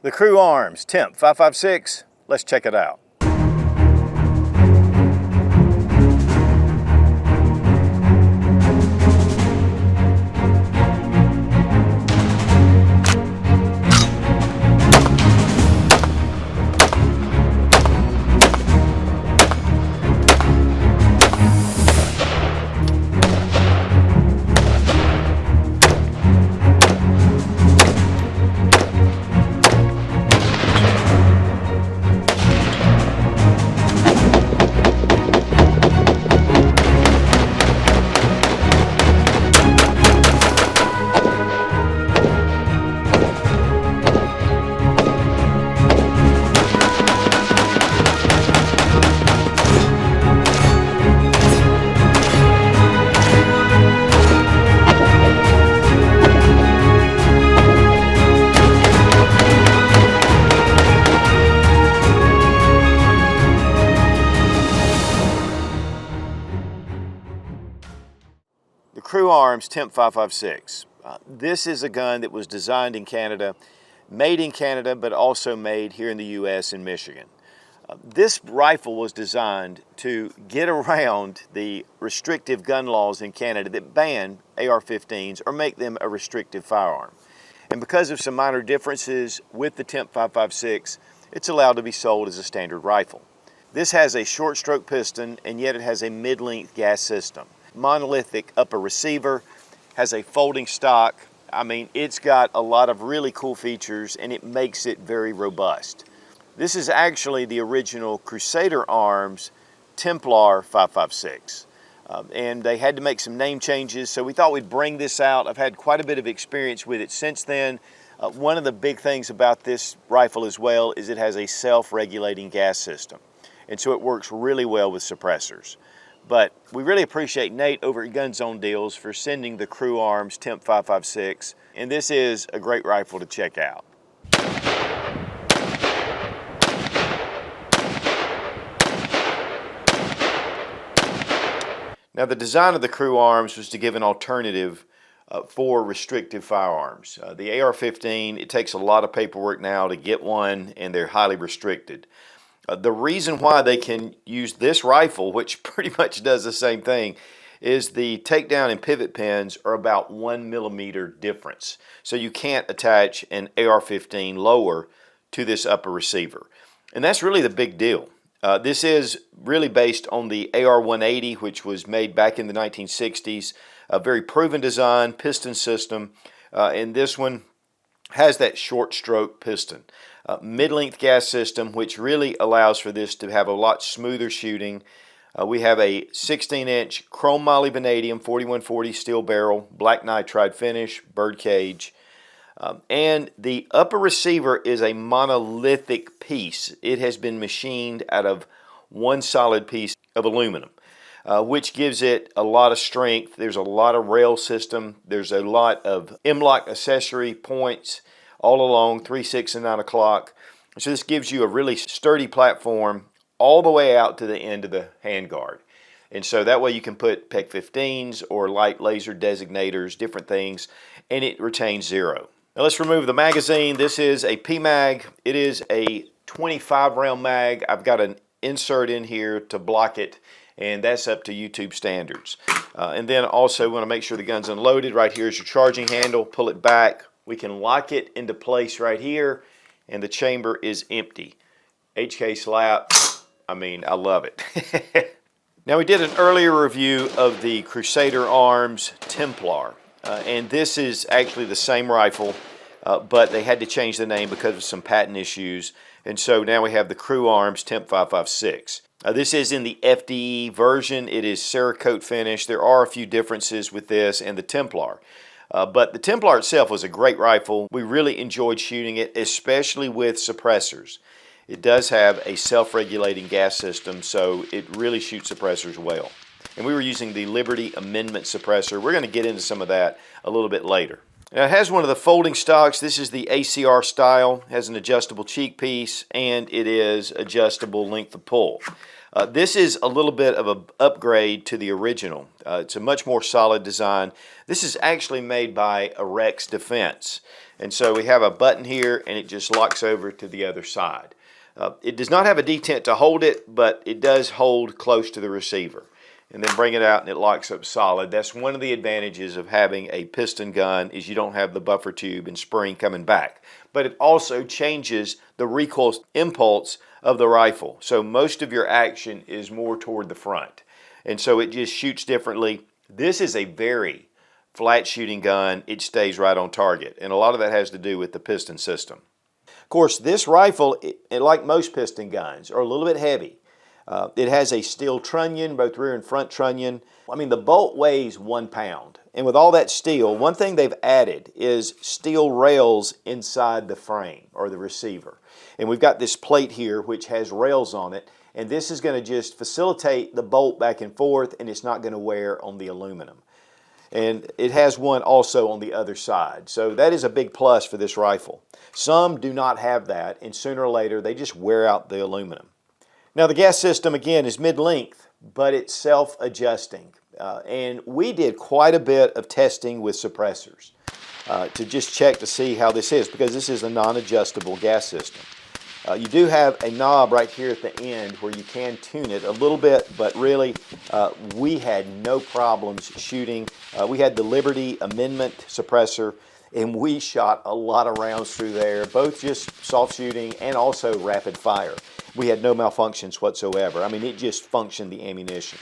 The Cru Arms Temp556, let's check it out. The Cru Arms Temp556. This is a gun that was designed in Canada, made in Canada, but also made here in the US in Michigan. This rifle was designed to get around the restrictive gun laws in Canada that ban AR-15s or make them a restrictive firearm. And because of some minor differences with the Temp556, it's allowed to be sold as a standard rifle. This has a short stroke piston, and yet it has a mid-length gas system. Monolithic upper receiver, has a folding stock. I mean, it's got a lot of really cool features and it makes it very robust. This is actually the original Crusader Arms Templar 556. And they had to make some name changes, so we thought we'd bring this out. I've had quite a bit of experience with it since then. One of the big things about this rifle as well is it has a self-regulating gas system. And so it works really well with suppressors. But we really appreciate Nate over at Gun Zone Deals for sending the Cru Arms Temp556, and this is a great rifle to check out. Now, the design of the Cru Arms was to give an alternative for restrictive firearms. The AR-15, it takes a lot of paperwork now to get one, and they're highly restricted. The reason why they can use this rifle, which pretty much does the same thing, is the takedown and pivot pins are about 1 millimeter difference. So you can't attach an AR-15 lower to this upper receiver. And that's really the big deal. This is really based on the AR-180, which was made back in the 1960s. A very proven design, piston system, and this one has that short stroke piston. Mid-length gas system, which really allows for this to have a lot smoother shooting. We have a 16-inch chrome molybdenum 4140 steel barrel, black nitride finish, bird cage. And the upper receiver is a monolithic piece. It has been machined out of one solid piece of aluminum, which gives it a lot of strength. There's a lot of rail system. There's a lot of M-lock accessory points all along 3, 6, and 9 o'clock. So this gives you a really sturdy platform all the way out to the end of the handguard. And so that way you can put PEQ 15s or light laser designators, different things, and it retains zero. Now let's remove the magazine. This is a P-mag. It is a 25 round mag. I've got an insert in here to block it, and that's up to YouTube standards. And then also want to make sure the gun's unloaded. Right here is your charging handle. Pull it back. We can lock it into place right here, and the chamber is empty. HK slap, I mean, I love it. Now, we did an earlier review of the Crusader Arms Templar, and this is actually the same rifle, but they had to change the name because of some patent issues, and so now we have the Cru Arms Temp556. This is in the FDE version. It is Cerakote finish. There are a few differences with this and the Templar. But the Templar itself was a great rifle. We really enjoyed shooting it, especially with suppressors. It does have a self-regulating gas system, so it really shoots suppressors well. And we were using the Liberty Amendment suppressor. We're going to get into some of that a little bit later. Now, it has one of the folding stocks. This is the ACR style. It has an adjustable cheek piece, and it is adjustable length of pull. This is a little bit of an upgrade to the original. It's a much more solid design. This is actually made by Rex Defense. And so we have a button here, and it just locks over to the other side. It does not have a detent to hold it, but it does hold close to the receiver. And then bring it out and it locks up solid. That's one of the advantages of having a piston gun, is you don't have the buffer tube and spring coming back. But it also changes the recoil impulse of the rifle. So most of your action is more toward the front. And so it just shoots differently. This is a very flat shooting gun. It stays right on target. And a lot of that has to do with the piston system. Of course, this rifle, like most piston guns, are a little bit heavy. It has a steel trunnion, both rear and front trunnion. I mean, the bolt weighs 1 pound. And with all that steel, one thing they've added is steel rails inside the frame or the receiver. And we've got this plate here which has rails on it. And this is going to just facilitate the bolt back and forth, and it's not going to wear on the aluminum. And it has one also on the other side. So that is a big plus for this rifle. Some do not have that, and sooner or later they just wear out the aluminum. Now the gas system again is mid-length, but it's self-adjusting. And we did quite a bit of testing with suppressors to just check to see how this is, because this is a non-adjustable gas system. You do have a knob right here at the end where you can tune it a little bit, but really we had no problems shooting. We had the Liberty Amendment suppressor, and we shot a lot of rounds through there, both just soft shooting and also rapid fire. We had no malfunctions whatsoever. I mean, it just functioned, the ammunition.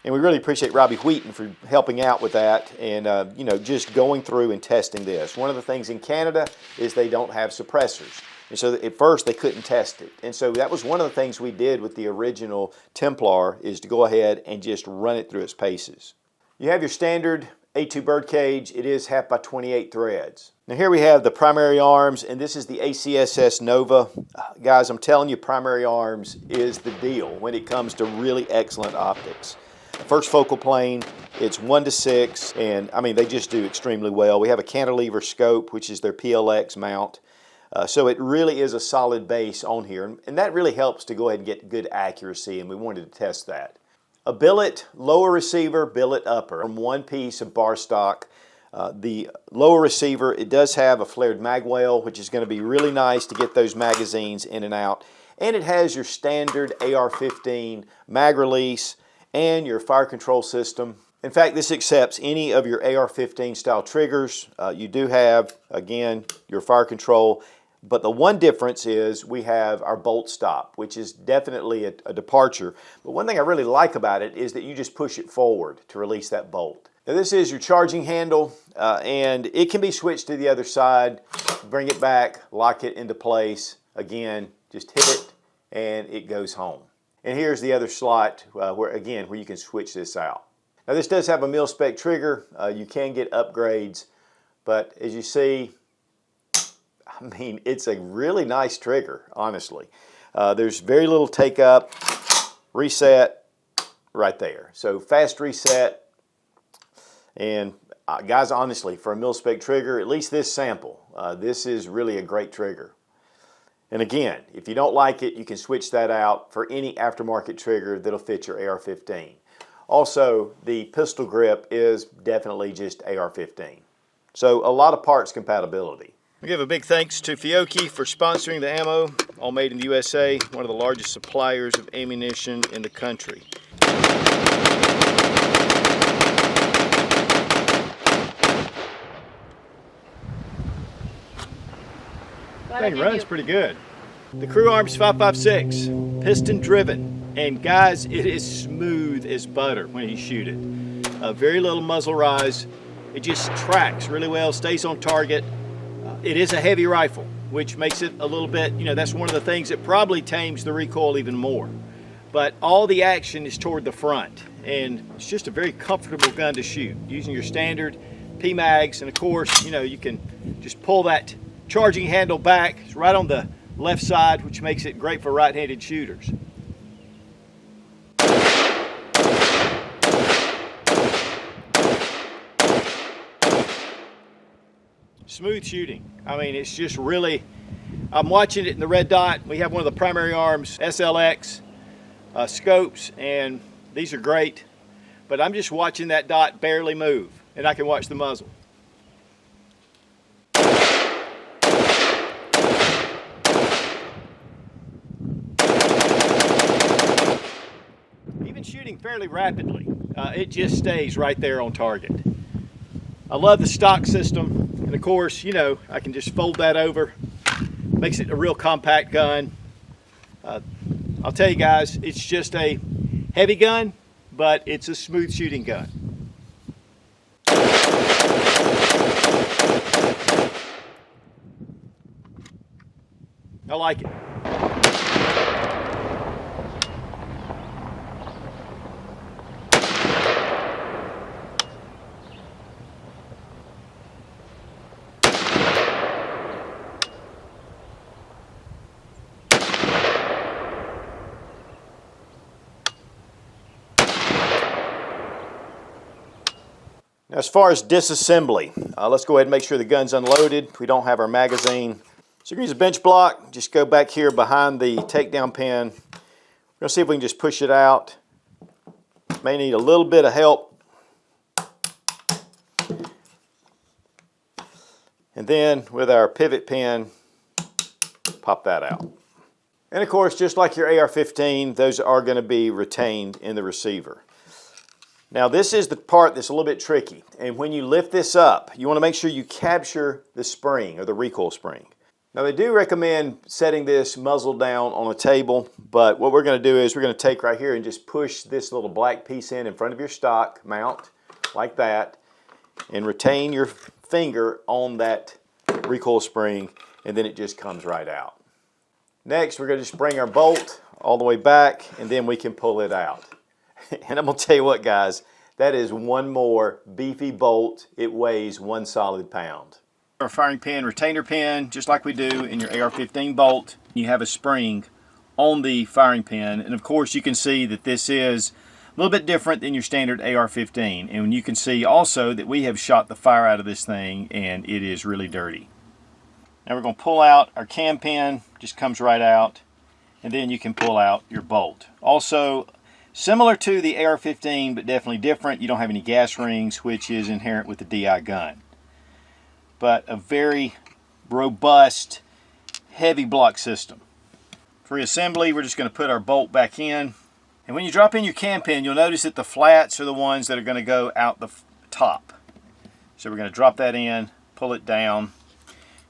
And we really appreciate Robbie Wheaton for helping out with that and, you know, just going through and testing this. One of the things in Canada is they don't have suppressors. And so at first they couldn't test it. And so that was one of the things we did with the original Templar, is to go ahead and just run it through its paces. You have your standard A2 birdcage. It is 1/2 by 28 threads. Now here we have the primary arms, and this is the ACSS Nova. Guys, I'm telling you, primary arms is the deal when it comes to really excellent optics. First focal plane, it's 1:6, and I mean, they just do extremely well. We have a cantilever scope, which is their PLX mount. So it really is a solid base on here, and that really helps to go ahead and get good accuracy, and we wanted to test that. A billet lower receiver, billet upper, from one piece of bar stock. The lower receiver, it does have a flared mag well, which is going to be really nice to get those magazines in and out. And it has your standard AR-15 mag release and your fire control system. In fact, this accepts any of your AR-15 style triggers. You do have, again, your fire control. But the one difference is we have our bolt stop, which is definitely a departure. But one thing I really like about it is that you just push it forward to release that bolt. Now this is your charging handle, and it can be switched to the other side. Bring it back, lock it into place. Again, just hit it and it goes home. And here's the other slot where you can switch this out. Now this does have a mil-spec trigger. You can get upgrades, but as you see, I mean, it's a really nice trigger, honestly. There's very little take up, reset right there. So fast reset. And guys, honestly, for a mil-spec trigger, at least this sample, this is really a great trigger. And again, if you don't like it, you can switch that out for any aftermarket trigger that'll fit your AR-15. Also, the pistol grip is definitely just AR-15. So a lot of parts compatibility. We give a big thanks to Fiocchi for sponsoring the ammo, all made in the USA, one of the largest suppliers of ammunition in the country. Thing runs pretty good. The Cru Arms 556, piston driven, and guys, it is smooth as butter when you shoot it. Very little muzzle rise. It just tracks really well, stays on target. It is a heavy rifle, which makes it a little bit, you know, that's one of the things that probably tames the recoil even more. But all the action is toward the front, and it's just a very comfortable gun to shoot, using your standard P-mags, and of course, you know, you can just pull that charging handle back. It's right on the left side, which makes it great for right-handed shooters. Smooth shooting. I mean, it's just really, I'm watching it in the red dot. We have one of the primary arms SLX scopes, and these are great, but I'm just watching that dot barely move, and I can watch the muzzle. fairly rapidly. It just stays right there on target. I love the stock system, and of course, you know, I can just fold that over. Makes it a real compact gun. I'll tell you guys, it's just a heavy gun, but it's a smooth shooting gun. I like it. Now, as far as disassembly, let's go ahead and make sure the gun's unloaded. We don't have our magazine. So you're going to use a bench block. Just go back here behind the takedown pin. We're going to see if we can just push it out. May need a little bit of help. And then with our pivot pin, pop that out. And of course, just like your AR-15, those are going to be retained in the receiver. Now this is the part that's a little bit tricky, and when you lift this up, you want to make sure you capture the spring or the recoil spring. Now they do recommend setting this muzzle down on a table, but what we're going to do is we're going to take right here and just push this little black piece in front of your stock mount like that, and retain your finger on that recoil spring, and then it just comes right out. Next, we're going to just bring our bolt all the way back, and then we can pull it out. And I'm going to tell you what, guys, that is one more beefy bolt. It weighs 1 solid pound. Our firing pin, retainer pin, just like we do in your AR-15 bolt. You have a spring on the firing pin, and of course you can see that this is a little bit different than your standard AR-15. And you can see also that we have shot the fire out of this thing, and it is really dirty. Now we're going to pull out our cam pin, just comes right out, and then you can pull out your bolt. Also, similar to the AR-15, but definitely different. You don't have any gas rings, which is inherent with the DI gun. But a very robust, heavy block system. For reassembly, we're just going to put our bolt back in. And when you drop in your cam pin, you'll notice that the flats are the ones that are going to go out the top. So we're going to drop that in, pull it down.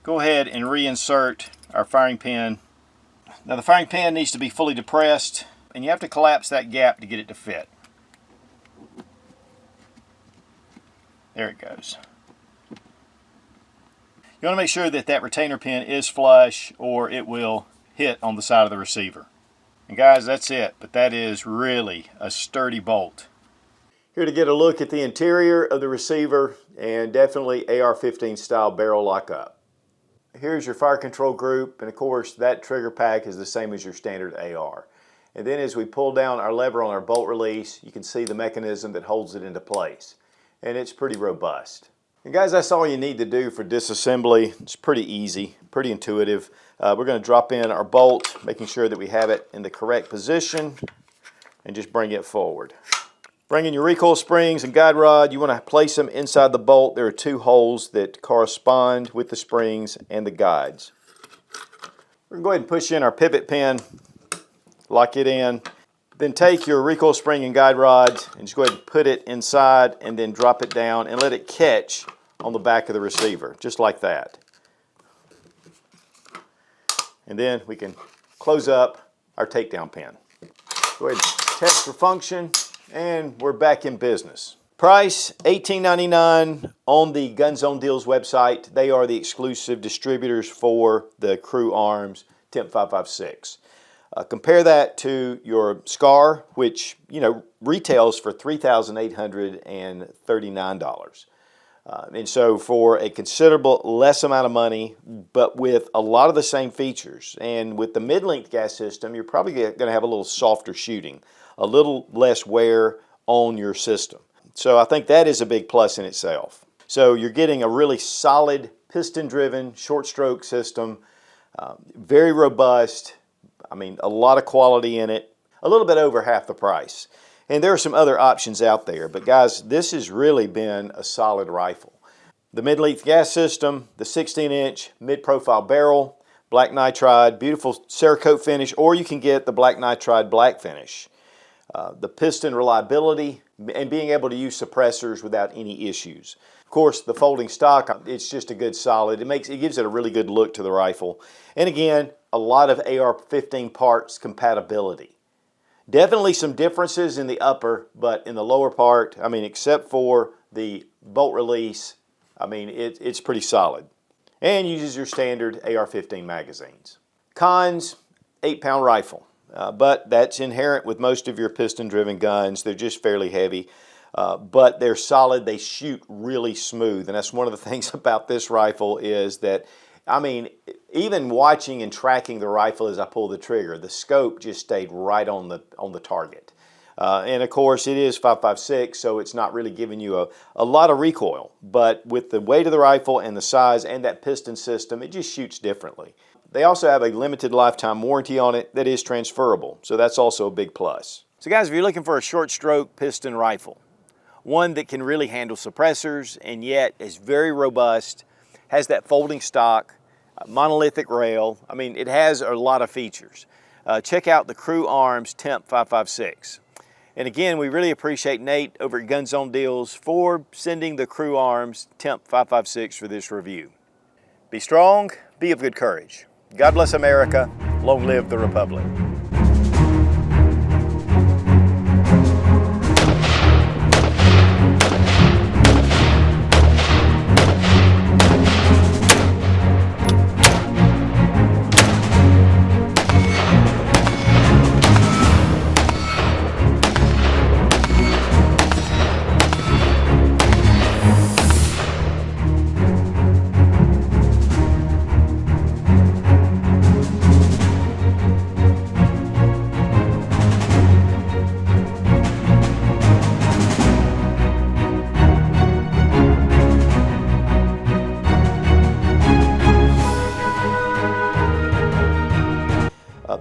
Go ahead and reinsert our firing pin. Now the firing pin needs to be fully depressed, and you have to collapse that gap to get it to fit. There it goes. You want to make sure that that retainer pin is flush, or it will hit on the side of the receiver. And guys, that's it, but that is really a sturdy bolt. Here to get a look at the interior of the receiver, and definitely AR-15 style barrel lock up. Here's your fire control group, and of course that trigger pack is the same as your standard AR. And then as we pull down our lever on our bolt release, you can see the mechanism that holds it into place. And it's pretty robust. And guys, that's all you need to do for disassembly. It's pretty easy, pretty intuitive. We're going to drop in our bolt, making sure that we have it in the correct position, and just bring it forward. Bring in your recoil springs and guide rod. You want to place them inside the bolt. There are 2 holes that correspond with the springs and the guides. We're going to go ahead and push in our pivot pin, lock it in, then take your recoil spring and guide rods and just go ahead and put it inside, and then drop it down and let it catch on the back of the receiver, just like that. And then we can close up our takedown pin. Go ahead and test for function, and we're back in business. Price $18.99 on the Gun Zone Deals website. They are the exclusive distributors for the Cru Arms Temp556. Compare that to your SCAR, which retails for $3,839. And so for a considerable less amount of money, but with a lot of the same features, and with the mid-length gas system, you're probably going to have a little softer shooting, a little less wear on your system. So I think that is a big plus in itself. So you're getting a really solid piston-driven short stroke system, very robust. I mean, a lot of quality in it, a little bit over half the price. And there are some other options out there, but guys, this has really been a solid rifle. The mid-length gas system, the 16-inch mid-profile barrel, black nitride, beautiful Cerakote finish, or you can get the black nitride black finish. the piston reliability, and being able to use suppressors without any issues. Of course, the folding stock, it's just a good solid. It gives it a really good look to the rifle. And again, a lot of AR-15 parts compatibility. Definitely some differences in the upper, but in the lower part, I mean, except for the bolt release, I mean, it's pretty solid. And uses your standard AR-15 magazines. Cons, 8-pound rifle. But that's inherent with most of your piston-driven guns. They're just fairly heavy, but they're solid. They shoot really smooth, and that's one of the things about this rifle is that, I mean, even watching and tracking the rifle as I pull the trigger, the scope just stayed right on the target. And of course, it is 5.56, so it's not really giving you a lot of recoil. But with the weight of the rifle and the size and that piston system, it just shoots differently. They also have a limited lifetime warranty on it that is transferable, so that's also a big plus. So guys, if you're looking for a short stroke piston rifle, one that can really handle suppressors and yet is very robust, has that folding stock, monolithic rail, I mean, it has a lot of features. Check out the Cru Arms Temp556. And again, we really appreciate Nate over at Gun Zone Deals for sending the Cru Arms Temp556 for this review. Be strong, be of good courage. God bless America. Long live the Republic.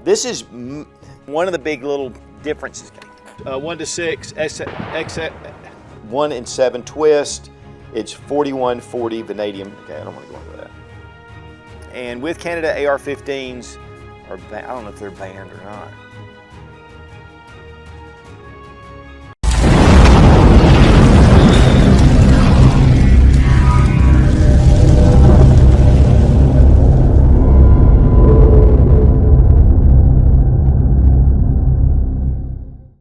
This is one of the big little differences. 1 to 6, 1 and 7 twist. It's 4140 vanadium. Okay, I don't want to go into that. And with Canada AR-15s, I don't know if they're banned or not.